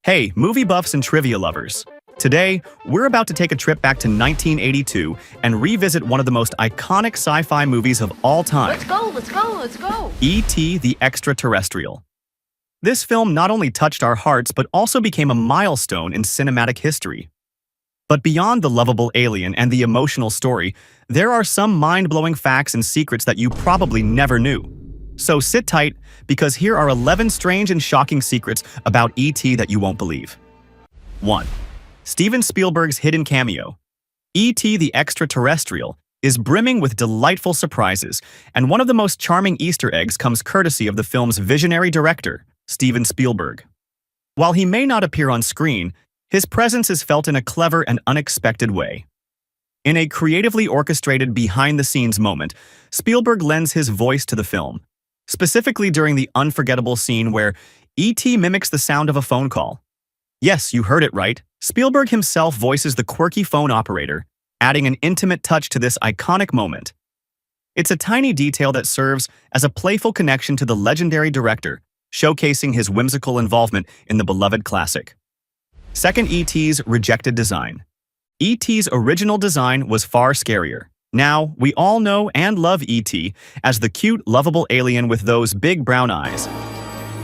Hey, movie buffs and trivia lovers. Today, we're about to take a trip back to 1982 and revisit one of the most iconic sci-fi movies of all time. Let's go! E.T. the Extra-Terrestrial. This film not only touched our hearts but also became a milestone in cinematic history. But beyond the lovable alien and the emotional story, there are some mind-blowing facts and secrets that you probably never knew. So sit tight, because here are 11 strange and shocking secrets about E.T. that you won't believe. 1. Steven Spielberg's hidden cameo. E.T. the Extra-Terrestrial is brimming with delightful surprises, and one of the most charming Easter eggs comes courtesy of the film's visionary director, Steven Spielberg. While he may not appear on screen, his presence is felt in a clever and unexpected way. In a creatively orchestrated behind-the-scenes moment, Spielberg lends his voice to the film, specifically during the unforgettable scene where E.T. mimics the sound of a phone call. Yes, you heard it right. Spielberg himself voices the quirky phone operator, adding an intimate touch to this iconic moment. It's a tiny detail that serves as a playful connection to the legendary director, showcasing his whimsical involvement in the beloved classic. 2. E.T.'s rejected design. E.T.'s original design was far scarier. Now, we all know and love E.T. as the cute, lovable alien with those big brown eyes.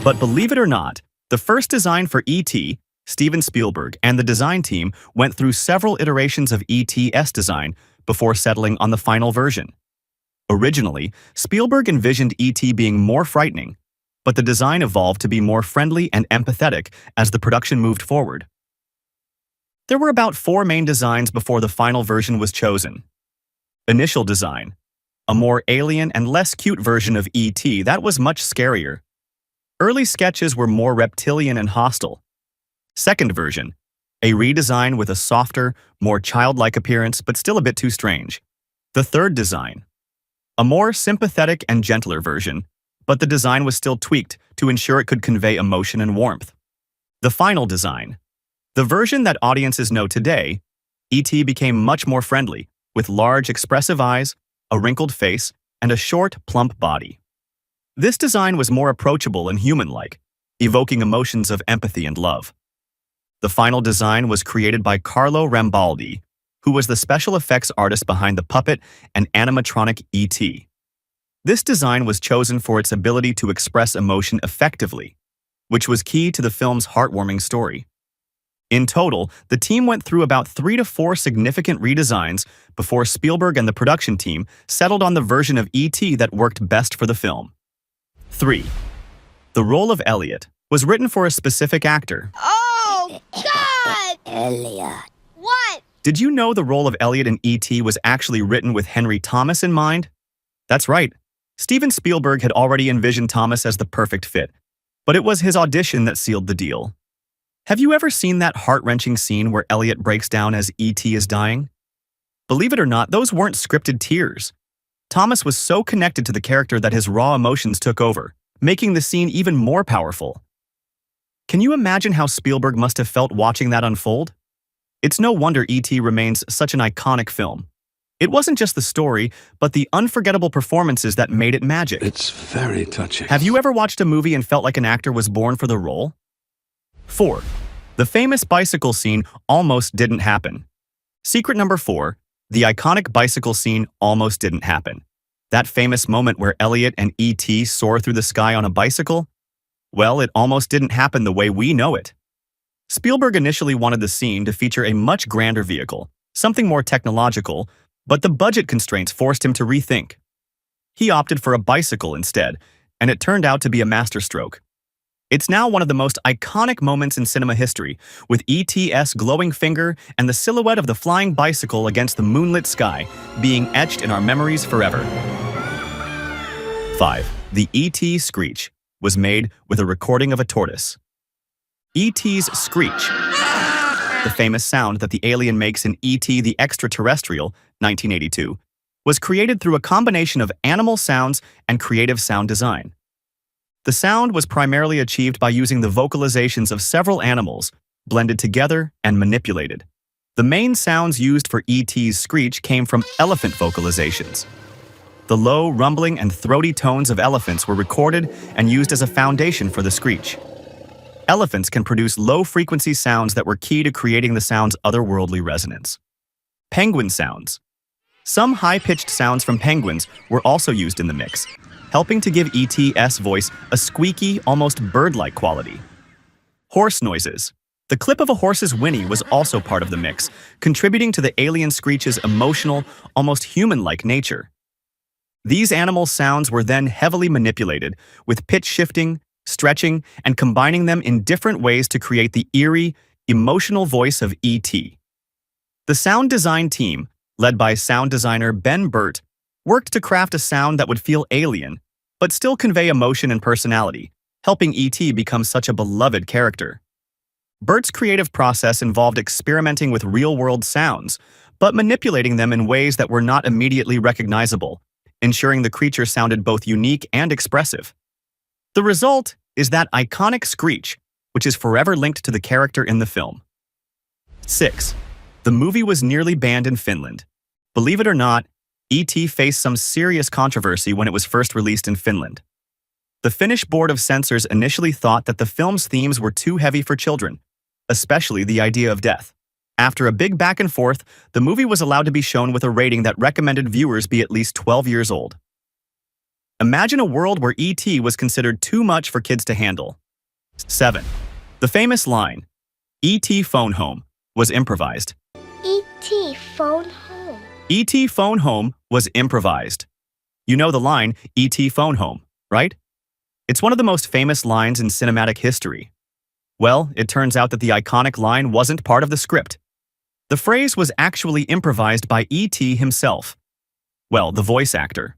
But believe it or not, the first design for E.T., Steven Spielberg and the design team went through several iterations of E.T.'s design before settling on the final version. Originally, Spielberg envisioned E.T. being more frightening, but the design evolved to be more friendly and empathetic as the production moved forward. There were about 4 main designs before the final version was chosen. Initial design. A more alien and less cute version of E.T. that was much scarier. Early sketches were more reptilian and hostile. Second version. A redesign with a softer, more childlike appearance but still a bit too strange. The third design. A more sympathetic and gentler version, but the design was still tweaked to ensure it could convey emotion and warmth. The final design. The version that audiences know today, E.T. became much more friendly, with large, expressive eyes, a wrinkled face, and a short, plump body. This design was more approachable and human-like, evoking emotions of empathy and love. The final design was created by Carlo Rambaldi, who was the special effects artist behind the puppet and animatronic E.T. This design was chosen for its ability to express emotion effectively, which was key to the film's heartwarming story. In total, the team went through about 3 to 4 significant redesigns before Spielberg and the production team settled on the version of E.T. that worked best for the film. 3. The role of Elliot was written for a specific actor. Oh, God! Elliot. What? Did you know the role of Elliot in E.T. was actually written with Henry Thomas in mind? That's right. Steven Spielberg had already envisioned Thomas as the perfect fit, but it was his audition that sealed the deal. Have you ever seen that heart-wrenching scene where Elliot breaks down as E.T. is dying? Believe it or not, those weren't scripted tears. Thomas was so connected to the character that his raw emotions took over, making the scene even more powerful. Can you imagine how Spielberg must have felt watching that unfold? It's no wonder E.T. remains such an iconic film. It wasn't just the story, but the unforgettable performances that made it magic. It's very touching. Have you ever watched a movie and felt like an actor was born for the role? 4. The famous bicycle scene almost didn't happen. Secret number 4. The iconic bicycle scene almost didn't happen. That famous moment where Elliot and E.T. soar through the sky on a bicycle? Well, it almost didn't happen the way we know it. Spielberg initially wanted the scene to feature a much grander vehicle, something more technological, but the budget constraints forced him to rethink. He opted for a bicycle instead, and it turned out to be a masterstroke. It's now one of the most iconic moments in cinema history, with E.T.'s glowing finger and the silhouette of the flying bicycle against the moonlit sky being etched in our memories forever. 5. The E.T. screech was made with a recording of a tortoise. E.T.'s screech, the famous sound that the alien makes in E.T. the Extra-Terrestrial, 1982, was created through a combination of animal sounds and creative sound design. The sound was primarily achieved by using the vocalizations of several animals, blended together and manipulated. The main sounds used for E.T.'s screech came from elephant vocalizations. The low, rumbling, and throaty tones of elephants were recorded and used as a foundation for the screech. elephants can produce low-frequency sounds that were key to creating the sound's otherworldly resonance. Penguin sounds. Some high-pitched sounds from penguins were also used in the mix, helping to give E.T.'s voice a squeaky, almost bird-like quality. Horse noises. The clip of a horse's whinny was also part of the mix, contributing to the alien screech's emotional, almost human-like nature. These animal sounds were then heavily manipulated, with pitch shifting, stretching, and combining them in different ways to create the eerie, emotional voice of E.T. The sound design team, led by sound designer Ben Burt, worked to craft a sound that would feel alien, but still convey emotion and personality, helping E.T. become such a beloved character. Burt's creative process involved experimenting with real-world sounds, but manipulating them in ways that were not immediately recognizable, ensuring the creature sounded both unique and expressive. The result is that iconic screech, which is forever linked to the character in the film. 6. The movie was nearly banned in Finland. Believe it or not, E.T. faced some serious controversy when it was first released in Finland. The Finnish Board of Censors initially thought that the film's themes were too heavy for children, especially the idea of death. After a big back and forth, the movie was allowed to be shown with a rating that recommended viewers be at least 12 years old. Imagine a world where E.T. was considered too much for kids to handle. 7. The famous line, "E.T. phone home," was improvised. E.T. phone home. E.T. phone home was improvised. You know the line, "E.T. phone home," right? It's one of the most famous lines in cinematic history. Well, it turns out that the iconic line wasn't part of the script. The phrase was actually improvised by E.T. himself. Well, the voice actor.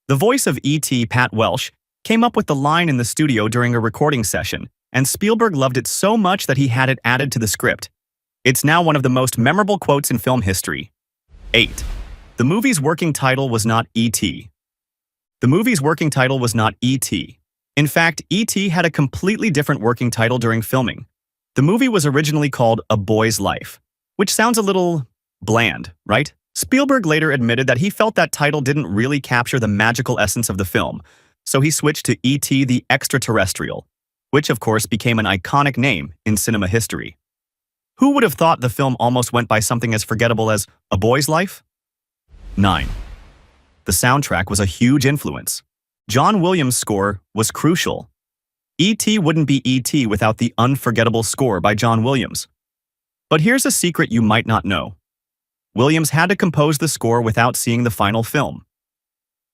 The voice of E.T., Pat Welsh, came up with the line in the studio during a recording session, and Spielberg loved it so much that he had it added to the script. It's now one of the most memorable quotes in film history. 8. The movie's working title was not E.T. The movie's working title was not E.T. In fact, E.T. had a completely different working title during filming. The movie was originally called A Boy's Life, which sounds a little bland, right? Spielberg later admitted that he felt that title didn't really capture the magical essence of the film, so he switched to E.T. the Extra-Terrestrial, which of course became an iconic name in cinema history. Who would have thought the film almost went by something as forgettable as A Boy's Life? 9. The soundtrack was a huge influence. John Williams' score was crucial. E.T. wouldn't be E.T. without the unforgettable score by John Williams. But here's a secret you might not know. Williams had to compose the score without seeing the final film.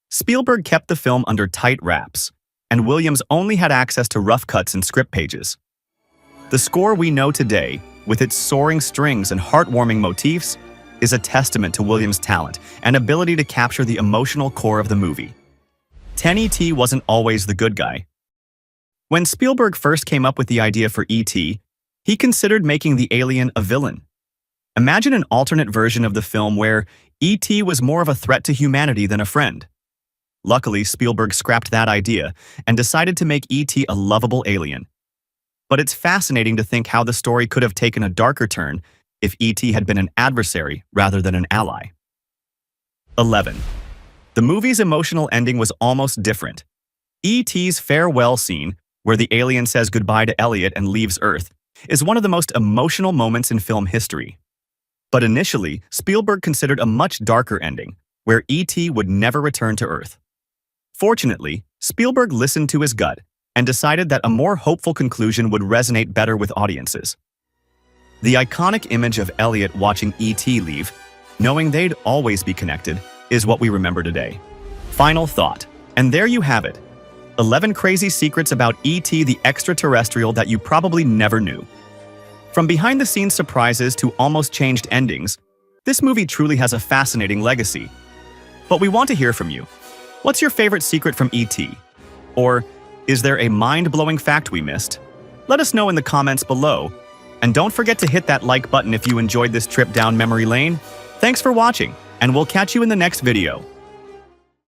Spielberg kept the film under tight wraps, and Williams only had access to rough cuts and script pages. The score we know today, with its soaring strings and heartwarming motifs, is a testament to Williams' talent and ability to capture the emotional core of the movie. 10E.T. wasn't always the good guy. When Spielberg first came up with the idea for E.T., he considered making the alien a villain. Imagine an alternate version of the film where E.T. was more of a threat to humanity than a friend. Luckily, Spielberg scrapped that idea and decided to make E.T. a lovable alien. But it's fascinating to think how the story could have taken a darker turn if E.T. had been an adversary rather than an ally. 11. The movie's emotional ending was almost different. E.T.'s farewell scene, where the alien says goodbye to Elliot and leaves Earth, is one of the most emotional moments in film history. But initially, Spielberg considered a much darker ending, where E.T. would never return to Earth. Fortunately, Spielberg listened to his gut and decided that a more hopeful conclusion would resonate better with audiences. The iconic image of Elliot watching E.T. leave, knowing they'd always be connected, is what we remember today. Final thought. And there you have it. 11 crazy secrets about E.T. the Extra-Terrestrial that you probably never knew. From behind-the-scenes surprises to almost changed endings, this movie truly has a fascinating legacy. But we want to hear from you. What's your favorite secret from E.T.? Or is there a mind-blowing fact we missed? Let us know in the comments below. And don't forget to hit that like button if you enjoyed this trip down memory lane. Thanks for watching, and we'll catch you in the next video.